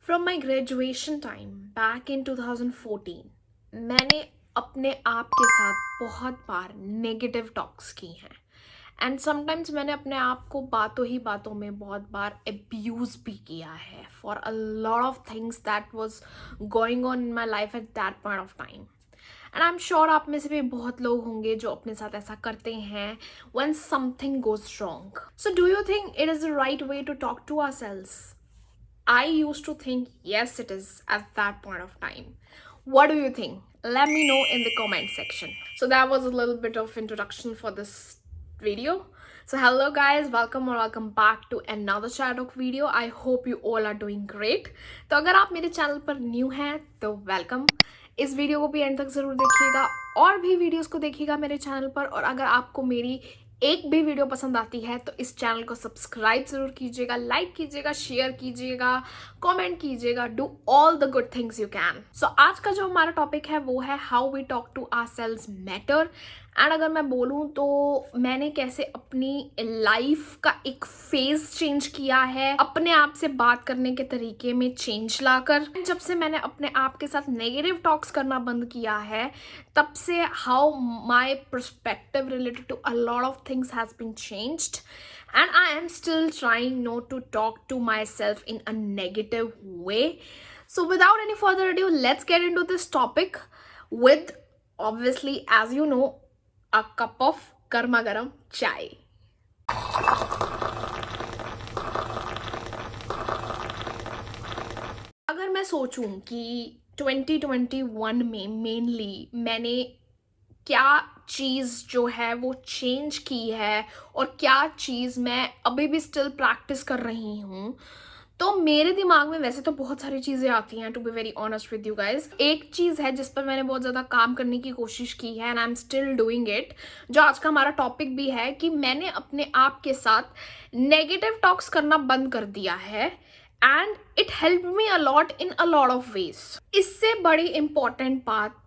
From my graduation time back in 2014, मैंने अपने आप के साथ बहुत बार नेगेटिव टॉक्स की हैं एंड समटाइम्स मैंने अपने आप को बातों ही बातों में बहुत बार अब्यूज़ भी किया है for a lot of things that was going on in my life at that point of time and I am sure आप में से भी बहुत लोग होंगे जो अपने साथ ऐसा करते हैं when something goes wrong. So do you think it is the right way to talk to ourselves? I used to think yes, it is at that point of time. What do you think? Let me know in the comment section. So that was a little bit of introduction for this video. So hello guys, welcome or welcome back to another Shadowk video. I hope you all are doing great. तो अगर आप मेरे channel पर new हैं तो welcome. इस video को भी एंड तक ज़रूर देखिएगा और भी वीडियोस को देखिएगा मेरे चैनल पर. और अगर आपको मेरी एक भी वीडियो पसंद आती है तो इस चैनल को सब्सक्राइब जरूर कीजिएगा, लाइक कीजिएगा, शेयर कीजिएगा, कमेंट कीजिएगा. Do all the good things you can. So आज का जो हमारा टॉपिक है वो है how we talk to ourselves matter. And अगर मैं बोलूँ तो मैंने कैसे अपनी लाइफ का एक फेज चेंज किया है अपने आप से बात करने के तरीके में चेंज लाकर. जब से मैंने अपने आप के साथ नेगेटिव टॉक्स करना बंद किया है तब से how my perspective related to a lot of things has been changed and I am still trying not to talk to myself in a negative way. So without any further ado, let's get into this topic with, obviously, as you know, a cup of garma garam chai. अगर मैं सोचूं कि 2021 में mainly मैंने क्या चीज़ जो है वो चेंज की है और क्या चीज़ मैं अभी भी स्टिल प्रैक्टिस कर रही हूँ, तो मेरे दिमाग में वैसे तो बहुत सारी चीज़ें आती हैं. To be very honest with you guys, एक चीज़ है जिस पर मैंने बहुत ज़्यादा काम करने की कोशिश की है and I am still doing it, जो आज का हमारा टॉपिक भी है कि मैंने अपने आप के साथ नेगेटिव टॉक्स करना बंद कर दिया है and it help me a lot in a lot of ways. इससे बड़ी इंपॉर्टेंट बात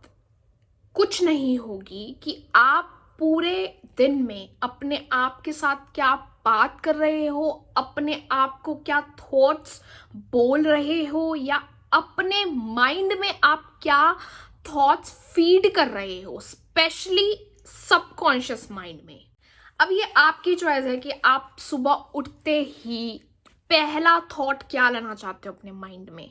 कुछ नहीं होगी कि आप पूरे दिन में अपने आप के साथ क्या बात कर रहे हो, अपने आप को क्या थॉट्स बोल रहे हो, या अपने माइंड में आप क्या थॉट्स फीड कर रहे हो, स्पेशली सबकॉन्शियस माइंड में. अब ये आपकी चॉइस है कि आप सुबह उठते ही पहला थॉट क्या लेना चाहते हो अपने माइंड में.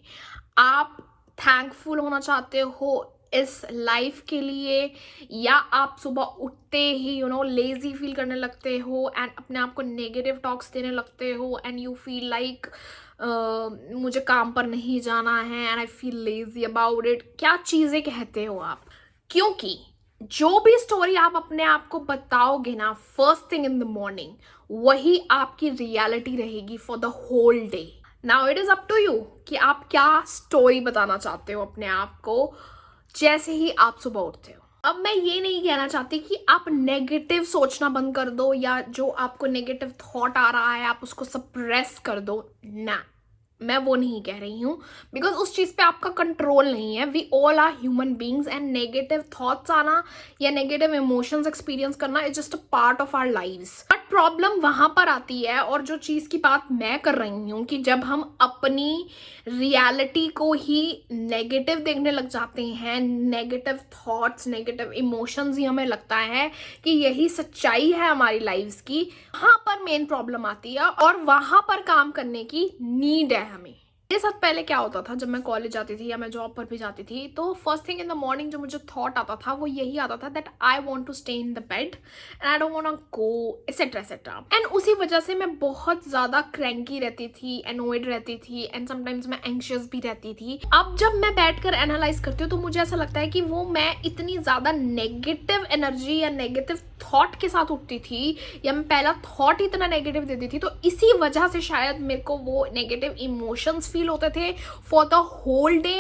आप थैंकफुल होना चाहते हो इस लाइफ के लिए, या आप सुबह उठते ही लेजी फील करने लगते हो एंड अपने आप को नेगेटिव टॉक्स देने लगते हो एंड यू फील लाइक मुझे काम पर नहीं जाना है and I feel lazy about it. क्या चीज़ें कहते हो आप? क्योंकि जो भी स्टोरी आप अपने आप को बताओगे ना first thing in the morning, वही आपकी रियलिटी रहेगी for the whole day. Now it is up to you कि आप क्या स्टोरी बताना चाहते हो अपने आप को जैसे ही आप सुबह उठते हो. अब मैं ये नहीं कहना चाहती कि आप नेगेटिव सोचना बंद कर दो या जो आपको नेगेटिव थॉट आ रहा है आप उसको सप्रेस कर दो. ना, मैं वो नहीं कह रही हूँ, बिकॉज उस चीज़ पे आपका कंट्रोल नहीं है. We all are human beings and negative thoughts आना या नेगेटिव इमोशंस एक्सपीरियंस करना is just a part of our lives. But problem वहाँ पर आती है, और जो चीज़ की बात मैं कर रही हूँ कि जब हम अपनी रियलिटी को ही नेगेटिव देखने लग जाते हैं, नेगेटिव थॉट्स, नेगेटिव इमोशंस ही हमें लगता है कि यही सच्चाई है हमारी लाइफ्स की, वहाँ पर मेन प्रॉब्लम आती है और वहाँ पर काम करने की नीड है हमें. मेरे साथ पहले क्या होता था, जब मैं कॉलेज जाती थी या मैं जॉब पर भी जाती थी, तो first thing in the morning जो मुझे थॉट आता था वो यही आता था that I want to stay in the bed and I don't want to go etcetera etcetera. And उसी वजह से मैं बहुत ज़्यादा क्रैंकी रहती थी, एनोइड रहती थी एंड समटाइम्स मैं एंग्शियस भी रहती थी. अब जब मैं बैठकर एनालाइज करती हूँ तो मुझे ऐसा लगता है कि वो मैं इतनी ज़्यादा नेगेटिव एनर्जी या नेगेटिव थॉट के साथ उठती थी, या मैं पहला थॉट इतना नेगेटिव देती थी, तो इसी वजह से शायद मेरे को वो नेगेटिव इमोशंस फील होते थे for the whole day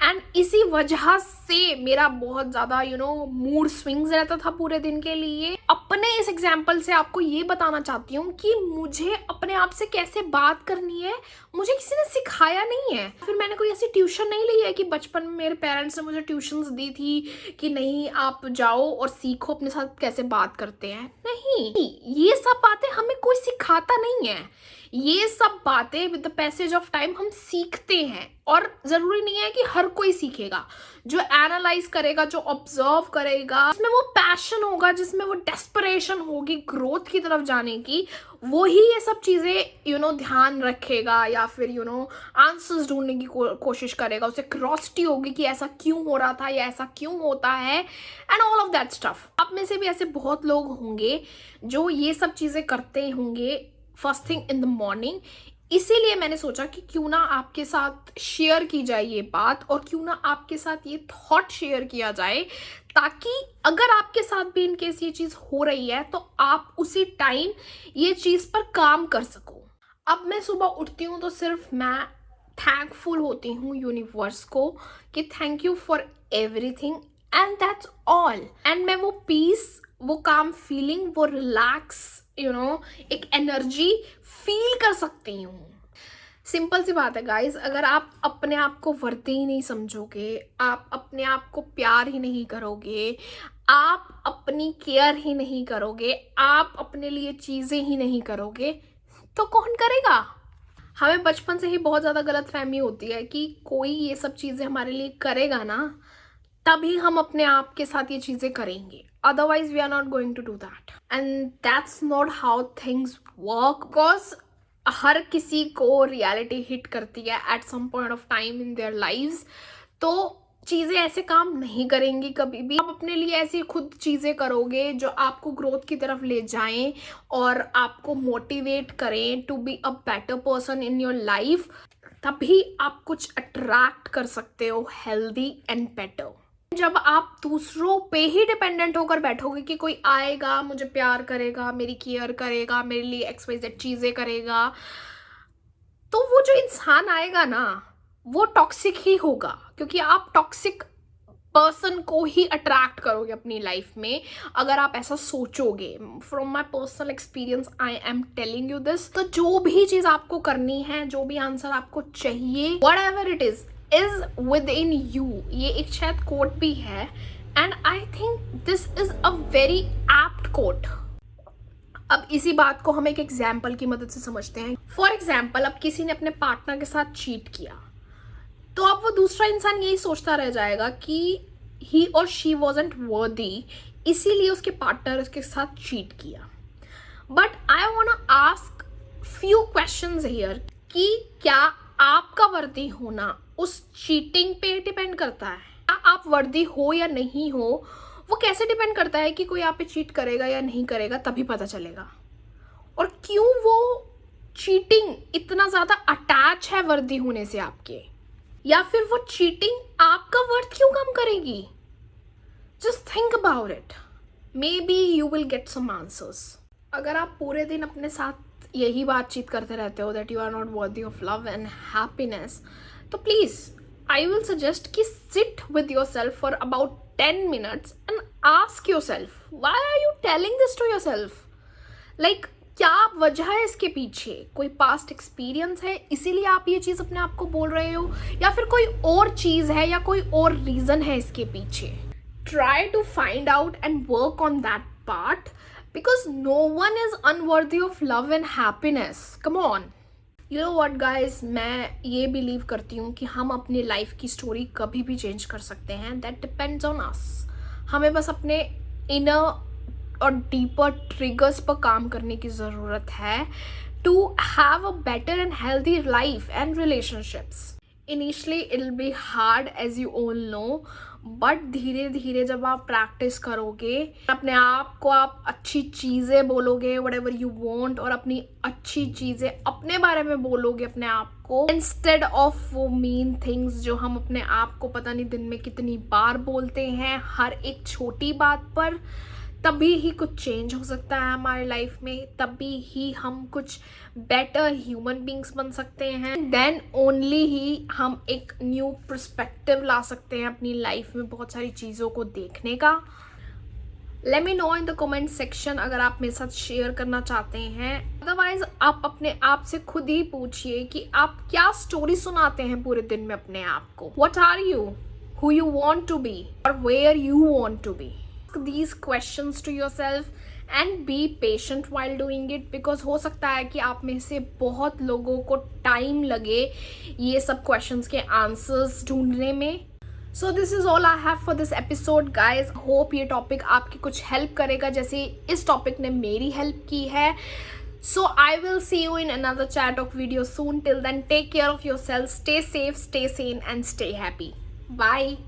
and इसी वजह से मेरा बहुत ज़्यादा मूड स्विंग्स रहता था पूरे दिन के लिए. अपने इस एग्जाम्पल से आपको ये बताना चाहती हूँ कि मुझे अपने आप से कैसे बात करनी है मुझे किसी ने सिखाया नहीं है. फिर मैंने कोई ऐसी ट्यूशन नहीं ली है कि बचपन में मेरे पेरेंट्स ने मुझे ट्यूशन्स दी थी कि नहीं आप जाओ और सीखो अपने साथ कैसे बात करते हैं. नहीं, ये सब बातें हमें कोई सिखाता नहीं है. ये सब बातें with the passage of time हम सीखते हैं, और ज़रूरी नहीं है कि हर कोई सीखेगा। जो एनालाइज करेगा, जो ऑब्जर्व करेगा, जिसमें वो पैशन होगा, जिसमें वो डेस्परेशन होगी ग्रोथ की तरफ जाने की, वो ही ये सब चीज़ें ध्यान रखेगा, या फिर आंसर्स ढूंढने की कोशिश करेगा। उसे क्यूरियोसिटी होगी कि ऐसा क्यों हो रहा था या ऐसा क्यों होता है, and all of that stuff. आप में से भी ऐसे बहुत लोग होंगे जो ये सब चीज़ें करते होंगे first thing in the morning. इसीलिए मैंने सोचा कि क्यों ना आपके साथ शेयर की जाए ये बात, और क्यों ना आपके साथ ये थॉट शेयर किया जाए, ताकि अगर आपके साथ भी इन केस ये चीज़ हो रही है तो आप उसी टाइम ये चीज़ पर काम कर सको। अब मैं सुबह उठती हूँ तो सिर्फ मैं थैंकफुल होती हूँ यूनिवर्स को कि thank you for everything, and that's all. And मैं वो पीस, वो काम फीलिंग, वो रिलैक्स एक एनर्जी फील कर सकती हूँ। सिंपल सी बात है गाइज, अगर आप अपने आप को वर्दी ही नहीं समझोगे, आप अपने आप को प्यार ही नहीं करोगे, आप अपनी केयर ही नहीं करोगे, आप अपने लिए चीज़ें ही नहीं करोगे, तो कौन करेगा? हमें बचपन से ही बहुत ज़्यादा गलतफहमी होती है कि कोई ये सब चीज़ें हमारे लिए करेगा ना, तभी हम अपने आप के साथ ये चीज़ें करेंगे, otherwise we are not going to do that, and that's not how things work, because हर किसी को रियलिटी हिट करती है at some point of time in their lives। तो चीज़ें ऐसे काम नहीं करेंगी कभी भी। आप अपने लिए ऐसी खुद चीज़ें करोगे जो आपको ग्रोथ की तरफ ले जाएं और आपको मोटिवेट करें to be a better person in your life, तभी आप कुछ अट्रैक्ट कर सकते हो हेल्दी एंड बेटर। जब आप दूसरों पे ही डिपेंडेंट होकर बैठोगे कि कोई आएगा, मुझे प्यार करेगा, मेरी केयर करेगा, मेरे लिए XYZ चीज़ें करेगा, तो वो जो इंसान आएगा ना, वो टॉक्सिक ही होगा, क्योंकि आप टॉक्सिक पर्सन को ही अट्रैक्ट करोगे अपनी लाइफ में अगर आप ऐसा सोचोगे। From my personal experience I am telling you this. तो जो भी चीज़ आपको करनी है, जो भी आंसर आपको चाहिए, whatever it is within you. ये एक शायद कोट भी है, and I think this is a very apt quote. अब इसी बात को हम एक एग्जाम्पल की मदद से समझते हैं। फॉर एग्जाम्पल, अब किसी ने अपने पार्टनर के साथ चीट किया, तो अब वो दूसरा इंसान यही सोचता रह जाएगा कि ही और शी वॉजंट वर्दी, इसीलिए उसके पार्टनर उसके साथ चीट किया। But I want to ask few questions here कि क्या आपका वर्दी होना उस चीटिंग पे डिपेंड करता है? क्या आप वर्दी हो या नहीं हो, वो कैसे डिपेंड करता है कि कोई आप पे चीट करेगा या नहीं करेगा, तभी पता चलेगा। और क्यों वो चीटिंग इतना ज़्यादा अटैच है वर्दी होने से आपके, या फिर वो चीटिंग आपका वर्थ क्यों कम करेगी? Just think about it, maybe you will get some answers. अगर आप पूरे दिन अपने साथ यही बातचीत करते रहते हो that you are not worthy of love and happiness, तो प्लीज आई विल सजेस्ट कि sit with yourself for about 10 minutes and ask yourself, why are you telling this to yourself? Like, क्या वजह है इसके पीछे? कोई past experience है इसीलिए आप ये चीज़ अपने आप को बोल रहे हो, या फिर कोई और चीज़ है या कोई और रीज़न है इसके पीछे? Try to find out and work on that part, because no one is unworthy of love and happiness. Come on. You know what guys, मैं ये बिलीव करती हूँ कि हम अपनी लाइफ की स्टोरी कभी भी चेंज कर सकते हैं। That depends on us. हमें बस अपने इनर और डीपर ट्रिगर्स पर काम करने की ज़रूरत है to have a better and healthy life and relationships. Initially it will be hard as you all know, but धीरे धीरे जब आप प्रैक्टिस करोगे, अपने आप को आप अच्छी चीज़ें बोलोगे व्हाटएवर यू वांट, और अपनी अच्छी चीज़ें अपने बारे में बोलोगे अपने आप को, इंस्टेड ऑफ वो मीन थिंग्स जो हम अपने आप को पता नहीं दिन में कितनी बार बोलते हैं हर एक छोटी बात पर, तभी ही कुछ चेंज हो सकता है हमारी लाइफ में, तभी ही हम कुछ बेटर ह्यूमन बींग्स बन सकते हैं। देन ओनली ही हम एक न्यू पर्सपेक्टिव ला सकते हैं अपनी लाइफ में बहुत सारी चीज़ों को देखने का। Let me know in the comment section अगर आप मेरे साथ शेयर करना चाहते हैं। अदरवाइज आप अपने आप से खुद ही पूछिए कि आप क्या स्टोरी सुनाते हैं पूरे दिन में अपने आप को। What are you, who you want to be और where you want to be. ask these questions to yourself and be patient while doing it, because हो सकता है कि आप में से बहुत लोगों को टाइम लगे ये सब questions के answers ढूंढने में. So this is all I have for this episode, guys. Hope ये topic आपकी कुछ help करेगा जैसे इस topic ने मेरी help की है. So I will see you in another chat talk video soon. Till then, take care of yourself, stay safe, stay sane, and stay happy. Bye.